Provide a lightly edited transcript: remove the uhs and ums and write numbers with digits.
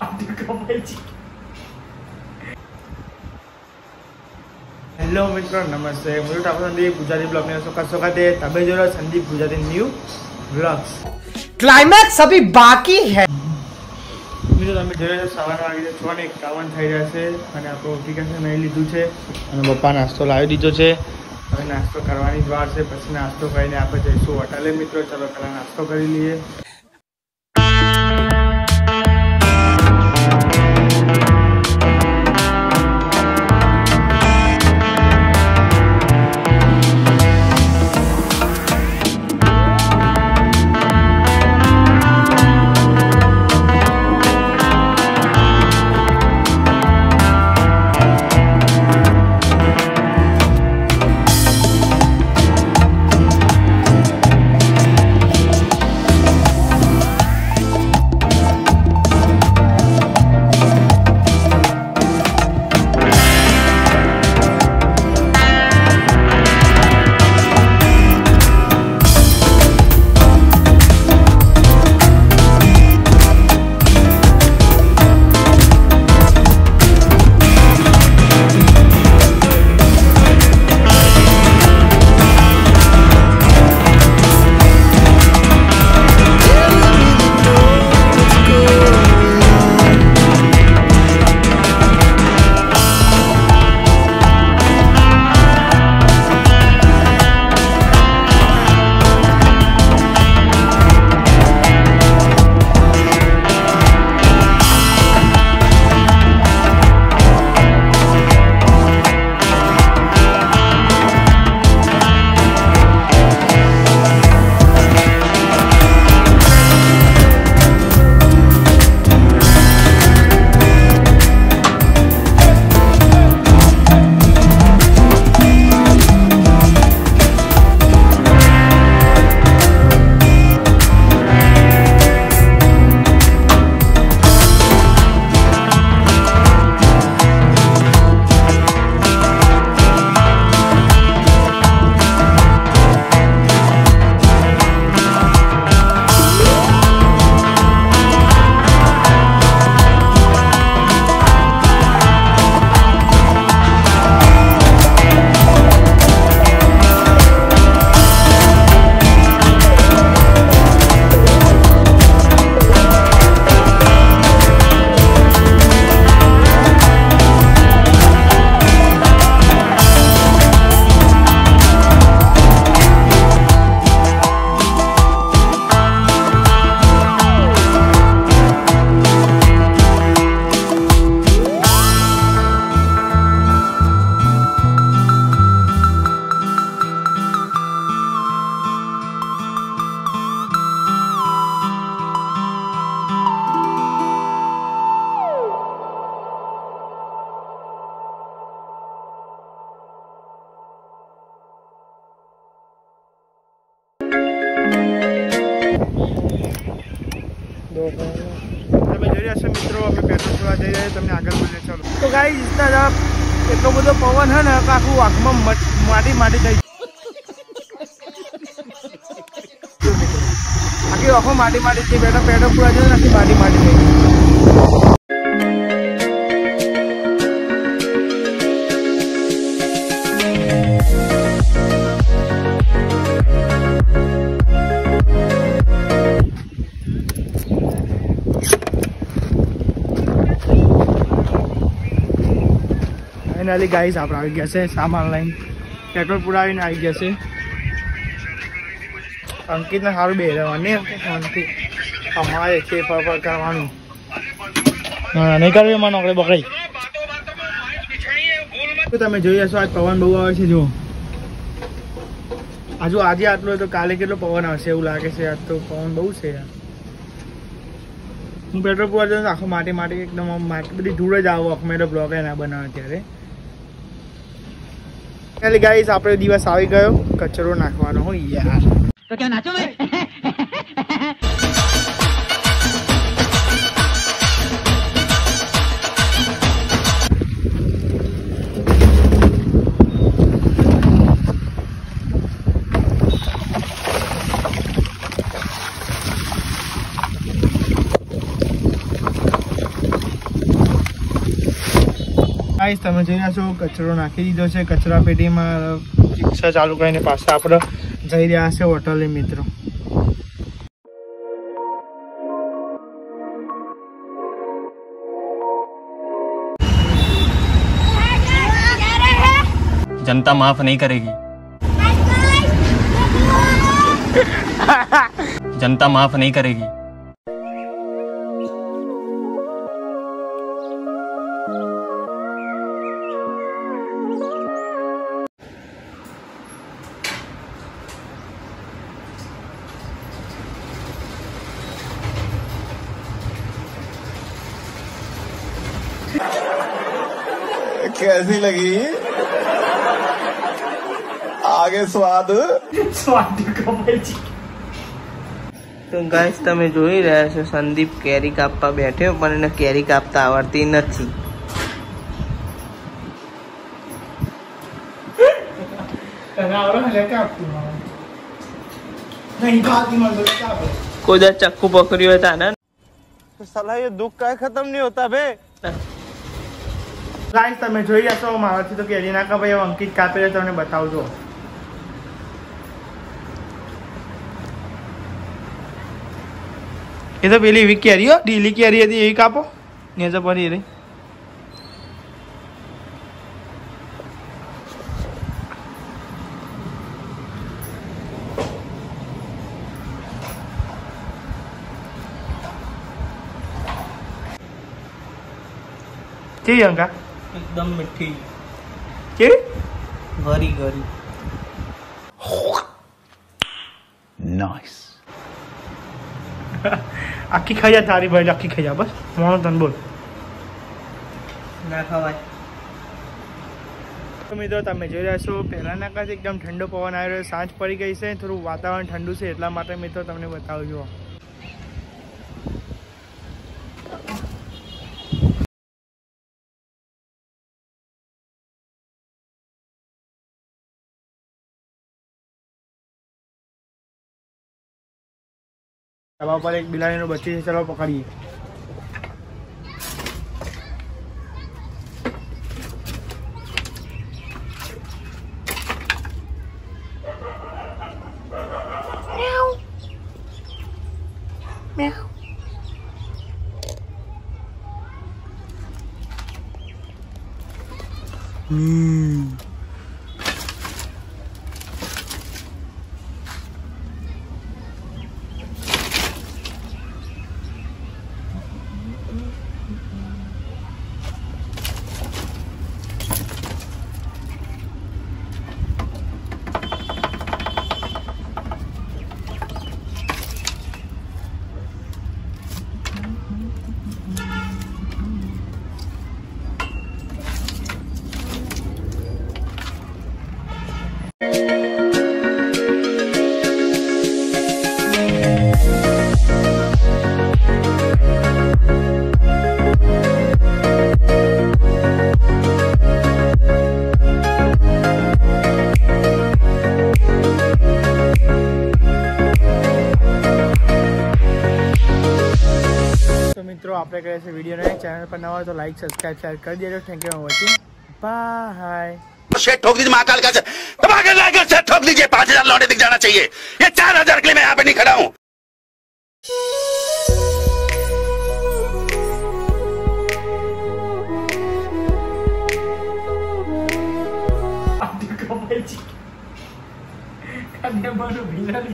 Hello मित्रों नमस्ते मुझे संदीप गुजराती ब्लॉग में स्वागत है। तबे जो Sandeep Gujarati new blogs climax अभी बाकी है। મિત્રો તમે જોઈ સવારના વાગી 6:51 થઈ રહ્યા છે અને આપણો ટીકાને નહીં લીધું છે અને પપ્પા નાસ્તો લાવી દીધો છે। હવે નાસ્તો કરવાની જ વાર છે, પછી નાસ્તો કરીને આપણે જઈશું હોટલે। મિત્રો ચલો પહેલા નાસ્તો કરી લઈએ। મિત્રો અમે પેટ્રોલ પૂરવા જઈ રહ્યા તમને આગળ મળીએ। ચલો તો ગાઈસ ઇतना એટલો બધો પવન હે ને આખું આંખમાં માટી માટી થઈ આખી આંખો માટી માટી થઈ બેટા પેટ્રોલ પૂરવા જઈએ આખી માટી માટી થઈ। फाइनली गाइस आप आ गया से सामान लाइन पेट्रोल पुरावीने आई गया से। अंकित ने सारू बेरवानी शांति हमारे छे पर करवानुं नहीं करवी मां नौकरी बकरी। तो तमे जोई हशो आज पवन बहु आवे छे। जो आजू आजे आटलो तो काले केटलो पवन आवशे एवुं लागे छे। आज तो पवन बहु छे यार। हूँ पेट्रोल पुरवा जाऊँ आखो माटी माटी एकदम माटी बधी धूळ ज आवे आखो मेरे ब्लॉग ना बनावे त्यारे। गाइस आपणे दिवस आई गयो कचरो नाखवानो हो यार। तो क्या नाचो मैं ગાઈસ તમે જોઈ રહ્યા છો કચરો નાખી દીધો છે કચરા પેટીમાં રિક્ષા ચાલુ કરીને પાછા આપણે જઈ રહ્યા છે હોટલે મિત્રો जनता माफ नहीं करेगी जनता माफ नहीं करेगी कैसी लगी आगे स्वाद તો ગાઈસ તમે જોઈ રહ્યા છો સંદીપ કેરી કાપવા બેઠ્યો પણ એને કેરી કાપતા આવડતી નથી. કોઈ ચક્કુ પકડ્યું હોય તાને साला ये दुख का खत्म नहीं होता बे गाइस તમે જોઈ રહ્યા છો મારાથી તો કેરી ના કાપે અંકિત કાપે છે તમને બતાવજો ये तो पहली वीक कैरी हो डीली कैरी थी यही कापो नहीं तो पड़ी रही કેવી અંકા એકદમ મીઠી કેવી ગરી ગરી नाइस આખી ખાઈ જા તારી ભાઈ આખી ખાઈ જા બસ મોણો તને બોલ ના ખવાય. તો મિત્રો તમે જોઈ રહ્યા છો પહેલાના કાંઈ એકદમ ઠંડો પવન આવી રહ્યો સાંજ પડી ગઈ છે થોડું વાતાવરણ ઠંડુ છે એટલા માટે મિત્રો તમને બતાવું છું દવા પર એક બિલાડીનું બચ્ચું છે ચલો પકડીએ મિત્રો આપણે કરીએ છીએ વિડીયોને ચેનલ પર નવા તો લાઈક સબસ્ક્રાઇબ શેર કરી દેજો thank you for watching bye शेट ठोक दीजिए महाकाल का दबा के शेट ठोक दीजिए 5000 लौटे दिख जाना चाहिए ये 4000 के लिए मैं यहाँ पे नहीं खड़ा हूँ Kanya baru bilang